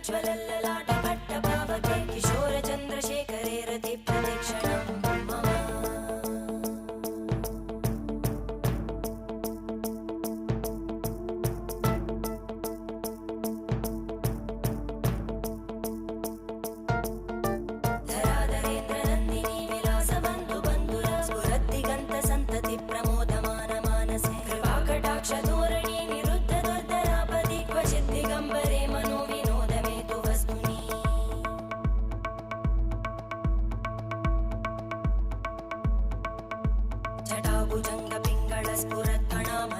ज्वलल्ललाटपट्टपावके किशोरचन्द्रशेखरे रतिप्रतिक्षणं मम धराधरेन्द्रनन्दिनी विलासबन्धुबन्धुरा स्फुरद्दिगन्तसन्तति प्रमोदमानमानसे कृपाकटाक्षधोरणी निरुद्धदुर्धरापदि क्वचिद्दिगम्बरे मनोविनोदमेतु वस्तुनि जटाभुजङ्गपिङ्गळस्फुरत्फणाम